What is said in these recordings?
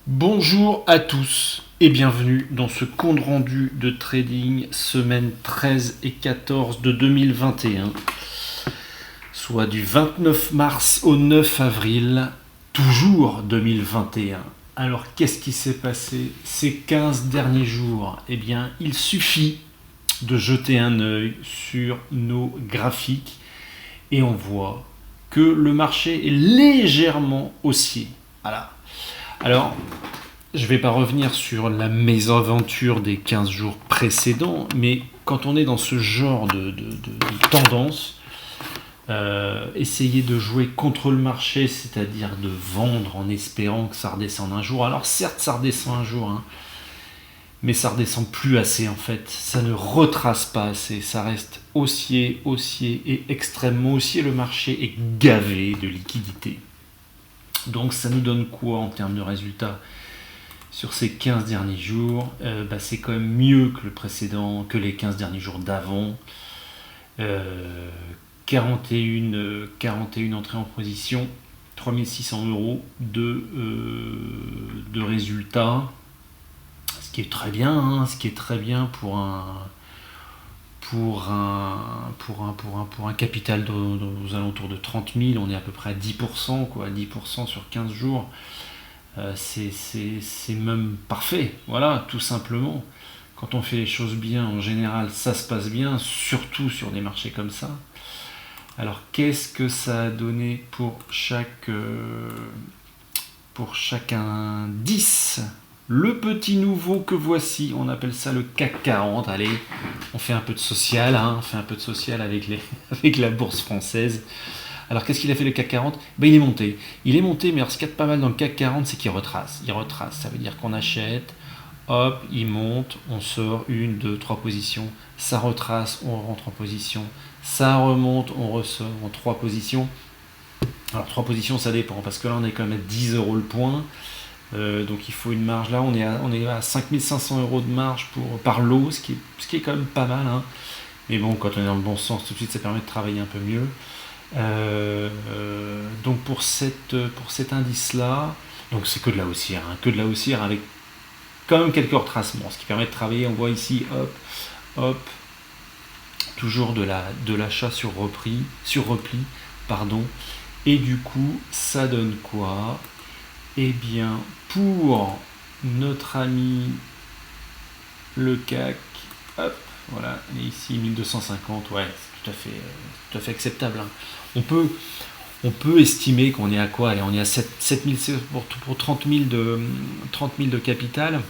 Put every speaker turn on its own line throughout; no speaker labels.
Bonjour à tous et bienvenue dans ce compte rendu de trading semaine 13 et 14 de 2021, soit du 29 mars au 9 avril, toujours 2021. Alors qu'est-ce qui s'est passé ces 15 derniers jours? Eh bien, il suffit de jeter un œil sur nos graphiques et on voit que le marché est légèrement haussier. Voilà. Alors, je ne vais pas revenir sur la mésaventure des 15 jours précédents, mais quand on est dans ce genre de tendance, essayer de jouer contre le marché, c'est-à-dire de vendre en espérant que ça redescende un jour. Alors certes, ça redescend un jour, mais ça redescend plus assez en fait. Ça ne retrace pas assez, ça reste haussier et extrêmement haussier. Le marché est gavé de liquidités. Donc ça nous donne quoi en termes de résultats sur ces 15 derniers jours? C'est quand même mieux que le précédent, que les 15 derniers jours d'avant. 41 entrées en position, 3600 euros de résultats, ce qui est très bien, pour un capital aux alentours de 30 000, on est à peu près à 10%, 10% sur 15 jours. C'est même parfait, voilà, tout simplement. Quand on fait les choses bien, en général, ça se passe bien, surtout sur des marchés comme ça. Alors, qu'est-ce que ça a donné pour chaque indice? Le petit nouveau que voici, on appelle ça le CAC 40. Allez, on fait un peu de social, on fait un peu de social avec la bourse française. Alors qu'est-ce qu'il a fait le CAC 40? Il est monté. Mais alors ce qu'il y a de pas mal dans le CAC 40, c'est qu'il retrace. Il retrace, ça veut dire qu'on achète, hop, il monte, on sort 1, 2, 3 positions, ça retrace, on rentre en position, ça remonte, on ressort en 3 positions. Alors 3 positions, ça dépend, parce que là on est quand même à 10 euros le point. Donc il faut une marge, là on est à 5500 euros de marge par lot, ce qui est quand même pas mal. Mais bon, quand on est dans le bon sens, tout de suite ça permet de travailler un peu mieux. Donc pour cet indice-là, donc c'est que de la haussière, avec quand même quelques retracements, ce qui permet de travailler. On voit ici, hop, toujours de l'achat sur repli, et du coup ça donne quoi? Eh bien, pour notre ami le CAC, hop, voilà, et ici 1250, ouais, c'est tout à fait acceptable. On peut estimer qu'on est à quoi? Allez, on est à 7000 pour 30 000 de capital.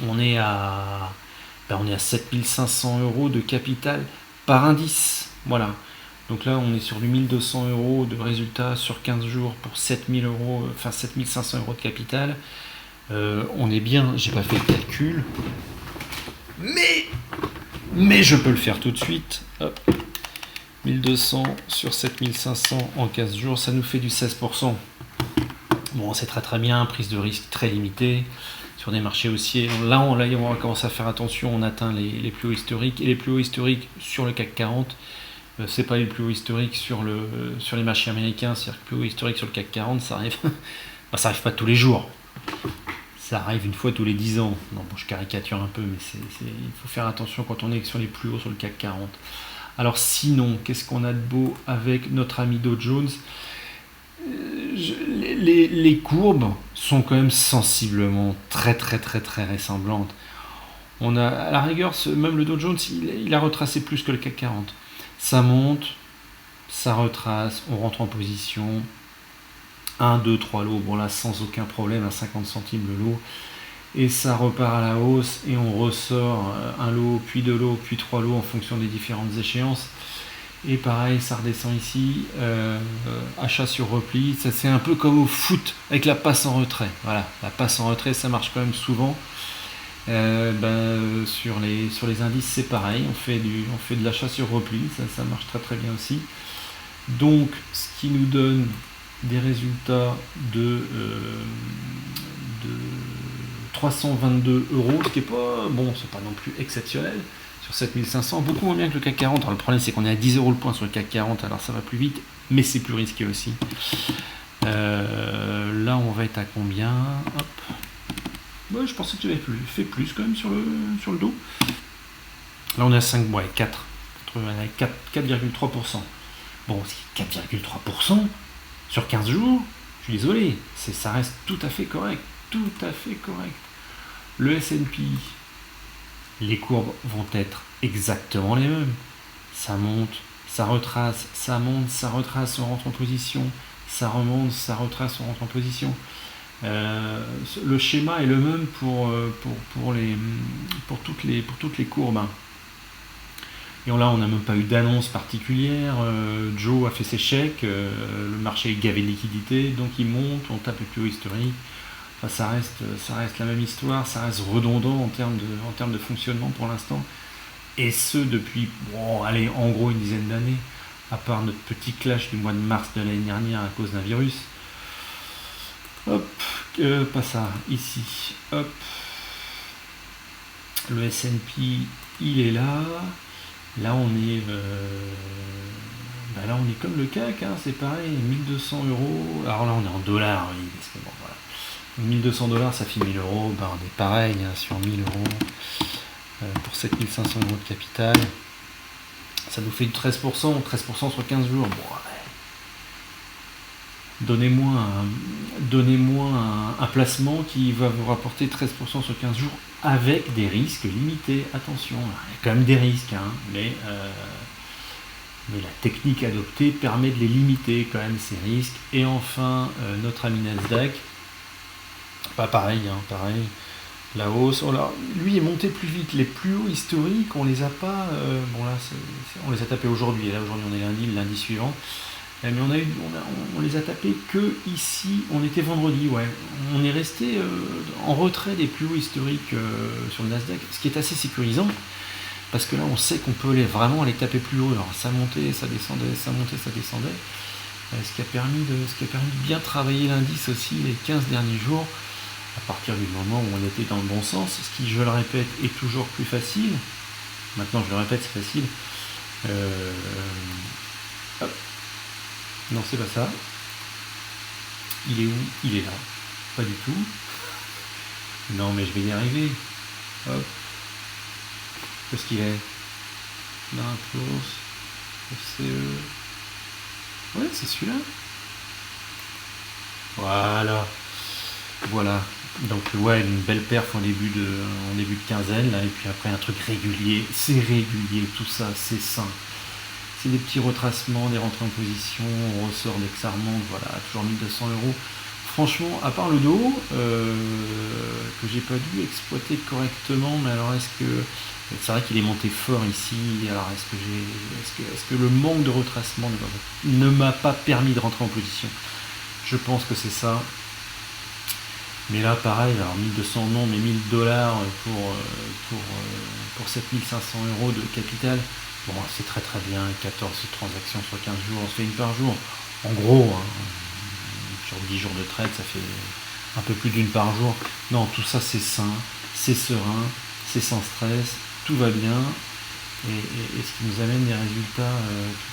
On est à 7500 euros de capital par indice. Voilà. Donc là, on est sur du 1200 euros de résultat sur 15 jours pour 7500 euros de capital. On est bien, j'ai pas fait le calcul, mais je peux le faire tout de suite. Hop. 1200 sur 7500 en 15 jours, ça nous fait du 16%. Bon, c'est très très bien, prise de risque très limitée sur des marchés haussiers. Là, on va commencer à faire attention, on atteint les plus hauts historiques, et les plus hauts historiques sur le CAC 40. C'est pas les plus hauts historiques sur les marchés américains, c'est-à-dire que le plus haut historique sur le CAC 40, ça arrive, ça arrive pas tous les jours. Ça arrive une fois tous les 10 ans. Non, bon, je caricature un peu, mais il faut faire attention quand on est sur les plus hauts sur le CAC 40. Alors sinon, qu'est-ce qu'on a de beau avec notre ami Dow Jones? Les courbes sont quand même sensiblement très très très très ressemblantes. On a, à la rigueur, même le Dow Jones, il a retracé plus que le CAC 40. Ça monte, ça retrace, on rentre en position. 1, 2, 3 lots, bon là sans aucun problème, à 50 centimes le lot. Et ça repart à la hausse et on ressort un lot, puis 2 lots, puis 3 lots en fonction des différentes échéances. Et pareil, ça redescend ici, achat sur repli. Ça, c'est un peu comme au foot avec la passe en retrait. Voilà, la passe en retrait, ça marche quand même souvent. Sur les indices, c'est pareil. On fait de l'achat sur repli, ça marche très très bien aussi. Donc, ce qui nous donne des résultats de 322 euros, ce qui est pas bon, c'est pas non plus exceptionnel sur 7500, beaucoup moins bien que le CAC 40. Alors le problème, c'est qu'on est à 10 euros le point sur le CAC 40, alors ça va plus vite, mais c'est plus risqué aussi. Là, on va être à combien? Hop. Ouais, je pensais que j'avais fait plus quand même sur le dos. Là, on est à 5, ouais, 4,3%. Bon, 4,3% sur 15 jours, je suis désolé, ça reste tout à fait correct. Tout à fait correct. Le S&P, les courbes vont être exactement les mêmes. Ça monte, ça retrace, ça monte, ça retrace, on rentre en position, ça remonte, ça retrace, on rentre en position. Le schéma est le même pour toutes les courbes. Et là, on n'a même pas eu d'annonce particulière. Joe a fait ses chèques, le marché est gavé de liquidités, donc il monte, on tape le plus haut historique. Enfin, ça reste la même histoire, ça reste redondant en termes de fonctionnement pour l'instant. Et ce depuis, en gros une dizaine d'années, à part notre petit clash du mois de mars de l'année dernière à cause d'un virus. Hop, pas ça, ici, hop. Le S&P, il est là. Là, on est comme le CAC, hein, c'est pareil, 1200 euros. Alors là, on est en dollars, oui, parce que bon, voilà. 1200 $, ça fait 1000 euros. On est pareil, hein, sur 1000 euros pour 7500 euros de capital. Ça nous fait 13%, 13% sur 15 jours. Bon, ouais. Donnez-moi un placement qui va vous rapporter 13% sur 15 jours avec des risques limités. Attention, il y a quand même des risques, hein, mais la technique adoptée permet de les limiter quand même, ces risques. Et enfin, notre ami Nasdaq, pareil, la hausse. Oh là, lui est monté plus vite. Les plus hauts historiques, on les a pas. On les a tapés aujourd'hui. Et là, aujourd'hui, on est le lundi suivant. Mais on les a tapés que ici. On était vendredi, ouais. On est resté en retrait des plus hauts historiques sur le Nasdaq, ce qui est assez sécurisant. Parce que là, on sait qu'on peut vraiment aller taper plus haut. Alors, ça montait, ça descendait, ça montait, ça descendait. Ce qui a permis de bien travailler l'indice aussi les 15 derniers jours, à partir du moment où on était dans le bon sens, ce qui, je le répète, est toujours plus facile. Maintenant, je le répète, c'est facile. Hop. Non, c'est pas ça. Il est où? Il est là. Pas du tout. Non, mais je vais y arriver. Hop. Qu'est-ce qu'il est? L'impulse, FCE. Ouais, c'est celui-là. Voilà. Donc ouais, une belle perf en début de quinzaine, là, et puis après un truc régulier. C'est régulier, tout ça, c'est sain. C'est des petits retracements, des rentrées en position, on ressort dès que ça remonte, voilà, toujours 1200 euros. Franchement, à part le dos, que j'ai pas dû exploiter correctement, mais alors est-ce que... C'est vrai qu'il est monté fort ici, alors est-ce que le manque de retracement ne m'a pas permis de rentrer en position? Je pense que c'est ça. Mais là, pareil, alors 1200 non, mais 1000 $ pour 7500 euros de capital. Bon, c'est très très bien, 14 transactions sur 15 jours, on se fait une par jour. En gros, hein, sur 10 jours de trade, ça fait un peu plus d'une par jour. Non, tout ça c'est sain, c'est serein, c'est sans stress, tout va bien. Et ce qui nous amène des résultats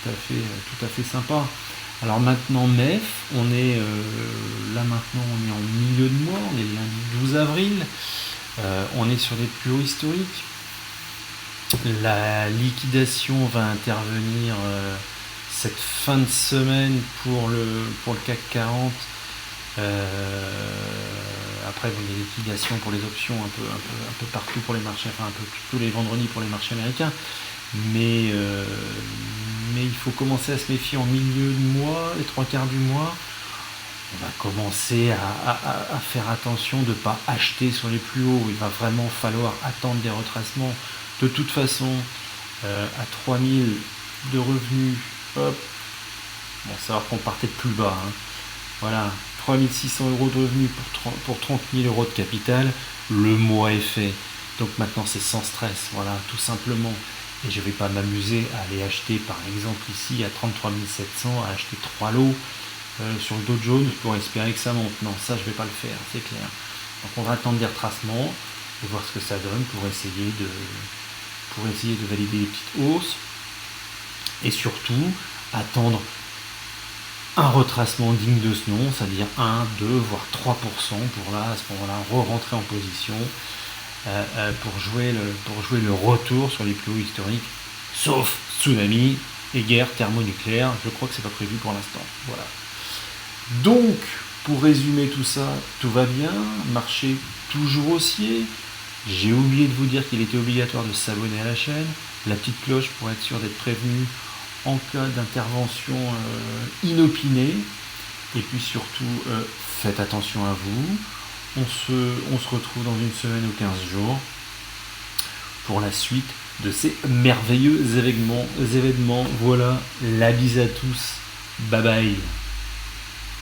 tout à fait sympas. Alors maintenant MEF, on est là maintenant, on est en milieu de mois, on est le lundi 12 avril, on est sur des plus hauts historiques. La liquidation va intervenir cette fin de semaine pour le CAC 40. Après, il y a des liquidations pour les options un peu partout pour les marchés, enfin un peu tous les vendredis pour les marchés américains. Mais il faut commencer à se méfier en milieu de mois, les 3/4 du mois. On va commencer à faire attention de ne pas acheter sur les plus hauts. Il va vraiment falloir attendre des retracements. De toute façon, à 3000 de revenus, hop, bon, savoir qu'on partait de plus bas. Hein. Voilà, 3600 euros de revenus pour 30 000 euros de capital, le mois est fait. Donc maintenant c'est sans stress, voilà, tout simplement. Et je ne vais pas m'amuser à aller acheter par exemple ici à 33 700, à acheter 3 lots sur le Dow Jones pour espérer que ça monte. Non, ça je ne vais pas le faire, c'est clair. Donc on va attendre des retracements, et voir ce que ça donne pour essayer de valider les petites hausses. Et surtout, attendre un retracement digne de ce nom, c'est-à-dire 1, 2, voire 3% pour là, à ce moment-là, re-rentrer en position pour jouer le retour sur les plus hauts historiques, sauf tsunami et guerre thermonucléaire. Je crois que c'est pas prévu pour l'instant. Voilà. Donc, pour résumer tout ça, tout va bien, marché toujours haussier. J'ai oublié de vous dire qu'il était obligatoire de s'abonner à la chaîne, la petite cloche pour être sûr d'être prévenu en cas d'intervention inopinée. Et puis surtout, faites attention à vous. On se retrouve dans une semaine ou 15 jours pour la suite de ces merveilleux événements. Voilà, la bise à tous. Bye bye.